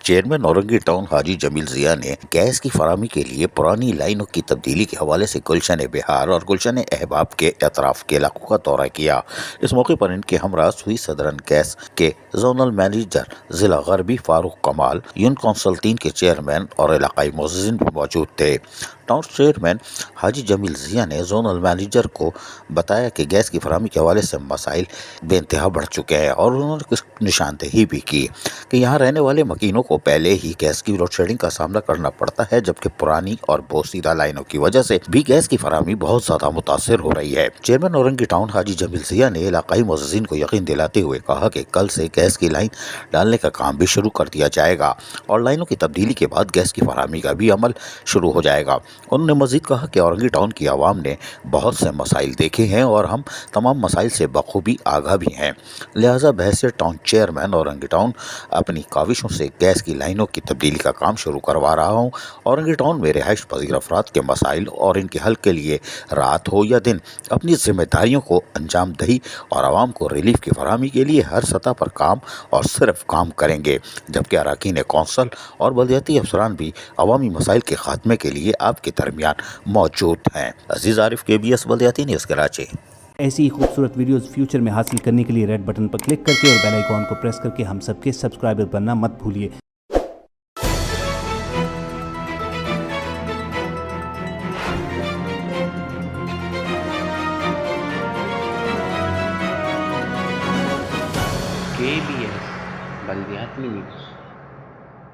Chairman Orangi town حاجی جمیل ضیاء نے gas کی فراہمی کے لیے پرانی لائنوں کی تبدیلی کے حوالے سے گلشن بہار اور گلشن احباب کے اطراف کے علاقوں کا دورہ کیا۔ اس موقع پر ان کے ہمراہ سوئی صدرن گیس کے زونل مینیجر ضلع غربی فاروق کمال، یون کونسل 3 کے چیئرمین اور علاقائی معززین بھی موجود تھے۔ ٹاؤن چیئرمین حاجی جمیل ضیاء نے زونل مینیجر کو بتایا کہ گیس کی فراہمی کے حوالے سے مسائل بے انتہا بڑھ چکے ہیں، اور انہوں نے نشاندہی بھی کی کہ یہاں رہنے والے مکینوں کو پہلے ہی گیس کی لوڈ شیڈنگ کا سامنا کرنا پڑتا ہے، جبکہ پرانی اور بوسیدہ لائنوں کی وجہ سے بھی گیس کی فراہمی بہت زیادہ متاثر ہو رہی ہے۔ چیئرمین اورنگی ٹاؤن حاجی جمیل ضیاء نے علاقائی معززین کو یقین دلاتے ہوئے کہا کہ کل سے گیس کی لائن ڈالنے کا کام بھی شروع کر دیا جائے گا اور لائنوں کی تبدیلی کے بعد گیس کی فراہمی کا بھی عمل شروع ہو جائے گا۔ انہوں نے مزید کہا کہ اورنگی ٹاؤن کی عوام نے بہت سے مسائل دیکھے ہیں اور ہم تمام مسائل سے بخوبی آگاہ بھی ہیں، لہٰذا بحیثیت ٹاؤن چیئرمین اورنگی ٹاؤن اپنی کاوشوں سے گیس کی لائنوں کی تبدیلی کا کام شروع کروا رہا ہوں۔ اورنگی ٹاؤن میں رہائش پذیر افراد کے مسائل اور ان کے حل کے لیے رات ہو یا دن اپنی ذمہ داریوں کو انجام دہی اور عوام کو ریلیف کی فراہمی کے لیے ہر سطح پر کام اور صرف کام کریں گے، جبکہ اراکین کونسل اور بلدیاتی افسران بھی عوامی مسائل کے خاتمے کے لیے آپ کے درمیان موجود ہیں۔ عزیز عارف، KBS بلدیاتی نیوز کراچی۔ ایسی ہی خوبصورت ویڈیوز فیوچر میں حاصل کرنے کے لیے ریڈ بٹن پر کلک کر کے اور بیل آئیکن کو پریس کر کے ہم سب کے سبسکرائبر بننا مت بھولیے۔ KBS بلدیاتی نیوز۔